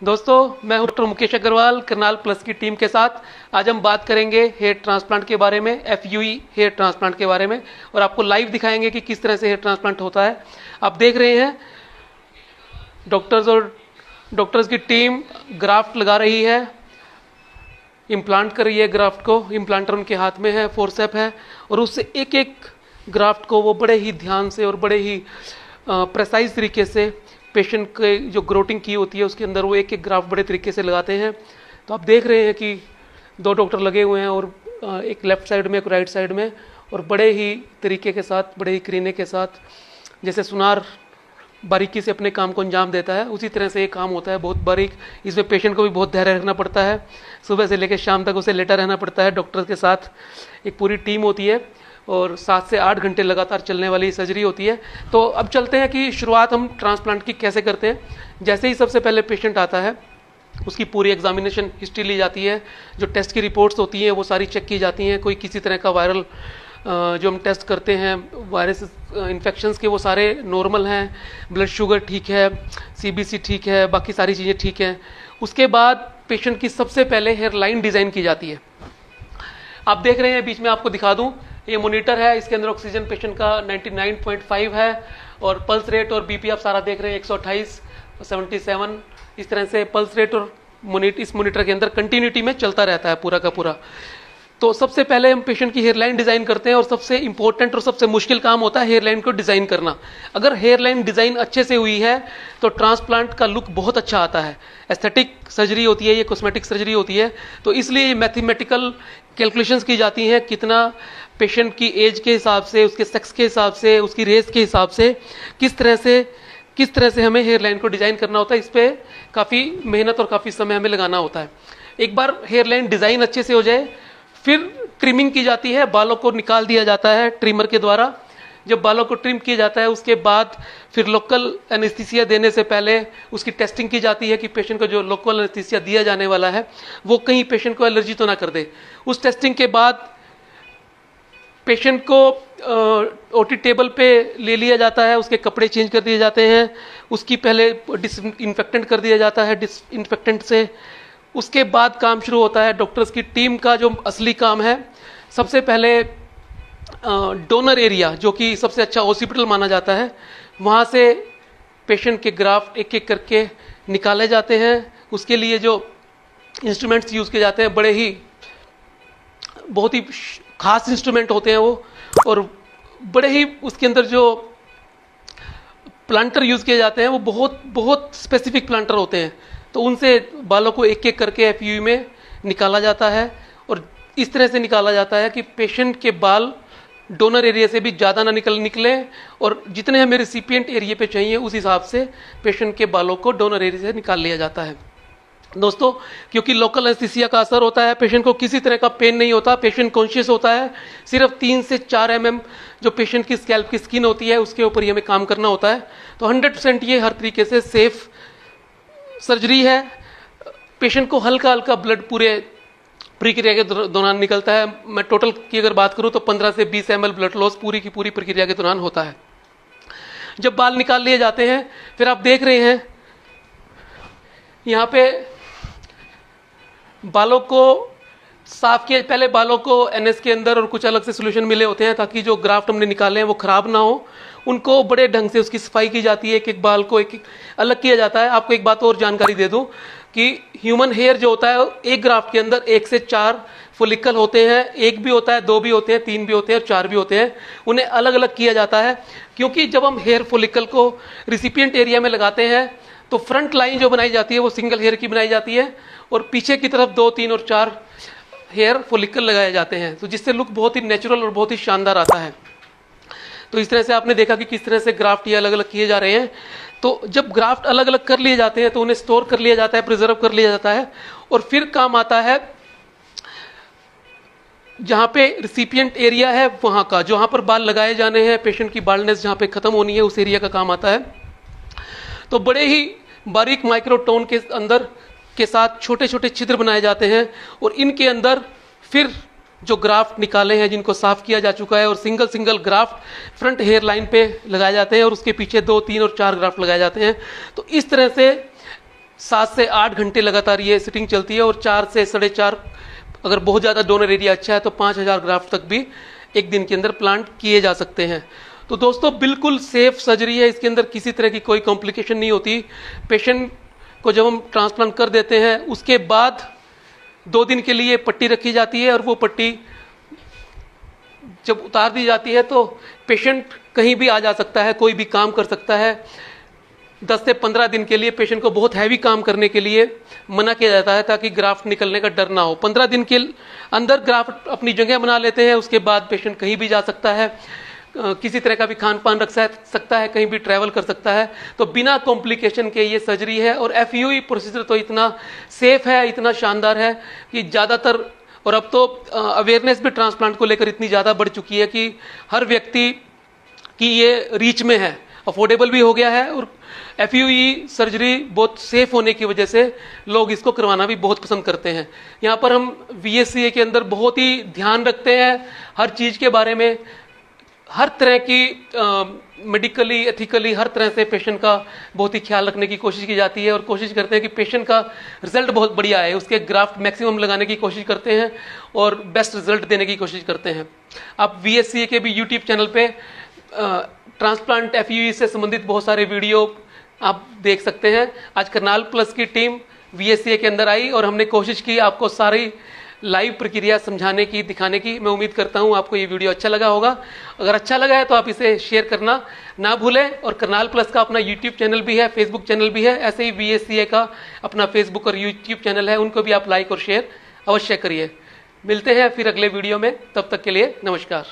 दोस्तों, मैं हूं डॉक्टर मुकेश अग्रवाल करनाल प्लस की टीम के साथ। आज हम बात करेंगे हेयर ट्रांसप्लांट के बारे में, FUE हेयर ट्रांसप्लांट के बारे में, और आपको लाइव दिखाएंगे कि किस तरह से हेयर ट्रांसप्लांट होता है। आप देख रहे हैं डॉक्टर्स की टीम ग्राफ्ट लगा रही है, इम्प्लांट कर रही है ग्राफ्ट को। इम्प्लांटर उनके हाथ में है, फोर्सेप है, और उससे एक एक ग्राफ्ट को वो बड़े ही ध्यान से और बड़े ही प्रेसाइज तरीके से पेशेंट के जो ग्रोटिंग की होती है उसके अंदर वो एक एक ग्राफ्ट बड़े तरीके से लगाते हैं। तो आप देख रहे हैं कि दो डॉक्टर लगे हुए हैं, और एक लेफ्ट साइड में एक राइट साइड में, और बड़े ही तरीके के साथ, बड़े ही करीने के साथ, जैसे सुनार बारीकी से अपने काम को अंजाम देता है उसी तरह से ये काम होता है, बहुत बारीक। इसमें पेशेंट को भी बहुत धैर्य रखना पड़ता है, सुबह से लेकर शाम तक उसे लेटा रहना पड़ता है। डॉक्टर के साथ एक पूरी टीम होती है और 7 से 8 घंटे लगातार चलने वाली सर्जरी होती है। तो अब चलते हैं कि शुरुआत हम ट्रांसप्लांट की कैसे करते हैं। जैसे ही सबसे पहले पेशेंट आता है उसकी पूरी एग्जामिनेशन हिस्ट्री ली जाती है, जो टेस्ट की रिपोर्ट्स होती हैं वो सारी चेक की जाती हैं। कोई किसी तरह का वायरल जो हम टेस्ट करते हैं वायरस इन्फेक्शंस के, वो सारे नॉर्मल हैं, ब्लड शुगर ठीक है, CBC ठीक है, बाकी सारी चीज़ें ठीक हैं। उसके बाद पेशेंट की सबसे पहले हेयर लाइन डिज़ाइन की जाती है। आप देख रहे हैं, बीच में आपको दिखा दूं, ये मॉनिटर है, इसके अंदर ऑक्सीजन पेशेंट का 99.5 है, और पल्स रेट और BP आप सारा देख रहे हैं 128, 77, इस तरह से पल्स रेट और इस मॉनिटर के अंदर कंटिन्यूटी में चलता रहता है पूरा का पूरा। तो सबसे पहले हम पेशेंट की हेयरलाइन डिज़ाइन करते हैं, और सबसे इंपॉर्टेंट और सबसे मुश्किल काम होता है हेयरलाइन को डिज़ाइन करना। अगर हेयरलाइन डिज़ाइन अच्छे से हुई है तो ट्रांसप्लांट का लुक बहुत अच्छा आता है। एस्थेटिक सर्जरी होती है, ये कॉस्मेटिक सर्जरी होती है, तो इसलिए ये मैथमेटिकल कैलकुलेशंस की जाती हैं, कितना पेशेंट की एज के हिसाब से, उसके सेक्स के हिसाब से, उसकी रेस के हिसाब से किस तरह से हमें हेयरलाइन को डिज़ाइन करना होता है। इस पर काफ़ी मेहनत और काफ़ी समय हमें लगाना होता है। एक बार हेयरलाइन डिज़ाइन अच्छे से हो जाए फिर ट्रिमिंग की जाती है, बालों को निकाल दिया जाता है ट्रिमर के द्वारा। जब बालों को ट्रिम किया जाता है उसके बाद फिर लोकल एनेस्थीसिया देने से पहले उसकी टेस्टिंग की जाती है कि पेशेंट को जो लोकल एनेस्थीसिया दिया जाने वाला है वो कहीं पेशेंट को एलर्जी तो ना कर दे। उस टेस्टिंग के बाद पेशेंट को OT टेबल पे ले लिया जाता है, उसके कपड़े चेंज कर दिए जाते हैं, उसकी पहले डिसइंफेक्टेंट कर दिया जाता है डिसइंफेक्टेंट से। उसके बाद काम शुरू होता है डॉक्टर्स की टीम का, जो असली काम है। सबसे पहले डोनर एरिया, जो कि सबसे अच्छा हॉस्पिटल माना जाता है, वहाँ से पेशेंट के ग्राफ्ट एक एक करके निकाले जाते हैं। उसके लिए जो इंस्ट्रूमेंट्स यूज़ किए जाते हैं बहुत ही खास इंस्ट्रूमेंट होते हैं वो, और बड़े ही उसके अंदर जो प्लांटर यूज़ किए जाते हैं वो बहुत स्पेसिफिक प्लांटर होते हैं। तो उनसे बालों को एक एक करके FUE में निकाला जाता है, और इस तरह से निकाला जाता है कि पेशेंट के बाल डोनर एरिया से भी ज़्यादा ना निकले, और जितने हमें रिसिपिएंट एरिया पे चाहिए उस हिसाब से पेशेंट के बालों को डोनर एरिया से निकाल लिया जाता है। दोस्तों, क्योंकि लोकल एनेस्थीसिया का असर होता है, पेशेंट को किसी तरह का पेन नहीं होता, पेशेंट कॉन्शियस होता है। सिर्फ 3 से 4 mm जो पेशेंट की स्कैल्प की स्किन होती है उसके ऊपर ही हमें काम करना होता है। तो 100% ये हर तरीके से सेफ सर्जरी है। पेशेंट को हल्का हल्का ब्लड पूरे प्रक्रिया के दौरान निकलता है। मैं टोटल की अगर बात करूं तो 15 से 20 ml ब्लड लॉस पूरी की पूरी प्रक्रिया के दौरान होता है। जब बाल निकाल लिए जाते हैं फिर आप देख रहे हैं यहाँ पे बालों को साफ किया। पहले बालों को NS के अंदर और कुछ अलग से सोल्यूशन मिले होते हैं ताकि जो ग्राफ्ट हमने निकाले हैं वो खराब ना हो। उनको बड़े ढंग से उसकी सफाई की जाती है, एक एक बाल को एक एक अलग किया जाता है। आपको एक बात और जानकारी दे दूं कि ह्यूमन हेयर जो होता है एक ग्राफ्ट के अंदर 1 से 4 फोलिकल होते हैं। 1 भी होता है, 2 भी होते हैं, 3 भी होते हैं और 4 भी होते हैं। उन्हें अलग अलग किया जाता है क्योंकि जब हम हेयर फोलिकल को रिसिपिएंट एरिया में लगाते हैं तो फ्रंट लाइन जो बनाई जाती है वो सिंगल हेयर की बनाई जाती है, और पीछे की तरफ 2, 3 और 4 हेयर फोलिकल लगाए जाते हैं, तो जिससे लुक बहुत ही नेचुरल और बहुत ही शानदार आता है। तो इस तरह से आपने देखा कि किस तरह से ग्राफ्ट ये अलग अलग किए जा रहे हैं। तो जब ग्राफ्ट अलग अलग कर लिए जाते हैं तो उन्हें स्टोर कर लिया जाता है, प्रिजर्व कर लिया जाता है, और फिर काम आता है जहाँ पे रिसिपिएंट एरिया है वहाँ का, जहाँ पर बाल लगाए जाने हैं, पेशेंट की बाल्डनेस जहाँ पे खत्म होनी है उस एरिया का काम आता है। तो बड़े ही बारीक माइक्रोटोन के अंदर के साथ छोटे छोटे छिद्र बनाए जाते हैं, और इनके अंदर फिर जो ग्राफ्ट निकाले हैं जिनको साफ किया जा चुका है, और single single graft front hairline पे लगाए जाते हैं, और उसके पीछे 2, 3 और 4 ग्राफ्ट लगाए जाते हैं। तो इस तरह से 7 से 8 घंटे लगातार ये सिटिंग चलती है और 4 से 4.5, अगर बहुत ज़्यादा डोनर एरिया अच्छा है तो 5000 ग्राफ्ट तक भी एक दिन के अंदर प्लांट किए जा सकते हैं। तो दोस्तों बिल्कुल सेफ सर्जरी है, इसके अंदर किसी तरह की कोई कॉम्प्लिकेशन नहीं होती। पेशेंट को जब हम ट्रांसप्लांट कर देते हैं उसके बाद 2 दिन के लिए पट्टी रखी जाती है और वो पट्टी जब उतार दी जाती है तो पेशेंट कहीं भी आ जा सकता है, कोई भी काम कर सकता है। 10 से 15 दिन के लिए पेशेंट को बहुत हैवी काम करने के लिए मना किया जाता है ताकि ग्राफ्ट निकलने का डर ना हो। 15 दिन के अंदर ग्राफ्ट अपनी जगह बना लेते हैं, उसके बाद पेशेंट कहीं भी जा सकता है, किसी तरह का भी खान पान रख सकता है, कहीं भी ट्रैवल कर सकता है। तो बिना कॉम्प्लिकेशन के ये सर्जरी है और FUE प्रोसीजर तो इतना सेफ है, इतना शानदार है कि ज़्यादातर, और अब तो अवेयरनेस भी ट्रांसप्लांट को लेकर इतनी ज़्यादा बढ़ चुकी है कि हर व्यक्ति की ये रीच में है, अफोर्डेबल भी हो गया है और FUE सर्जरी बहुत सेफ होने की वजह से लोग इसको करवाना भी बहुत पसंद करते हैं। यहाँ पर हम VSCA के अंदर बहुत ही ध्यान रखते हैं हर चीज़ के बारे में, हर तरह की मेडिकली एथिकली हर तरह से पेशेंट का बहुत ही ख्याल रखने की कोशिश की जाती है और कोशिश करते हैं कि पेशेंट का रिजल्ट बहुत बढ़िया है, उसके ग्राफ्ट मैक्सिमम लगाने की कोशिश करते हैं और बेस्ट रिजल्ट देने की कोशिश करते हैं। आप VSCA के भी YouTube चैनल पे ट्रांसप्लांट FUE से संबंधित बहुत सारे वीडियो आप देख सकते हैं। आज करनाल प्लस की टीम VSCA के अंदर आई और हमने कोशिश की आपको सारी लाइव प्रक्रिया समझाने की, दिखाने की। मैं उम्मीद करता हूं आपको ये वीडियो अच्छा लगा होगा। अगर अच्छा लगा है तो आप इसे शेयर करना ना भूलें। और करनाल प्लस का अपना YouTube चैनल भी है, Facebook चैनल भी है, ऐसे ही VSCA का अपना Facebook और YouTube चैनल है, उनको भी आप लाइक और शेयर अवश्य करिए। मिलते हैं फिर अगले वीडियो में, तब तक के लिए नमस्कार।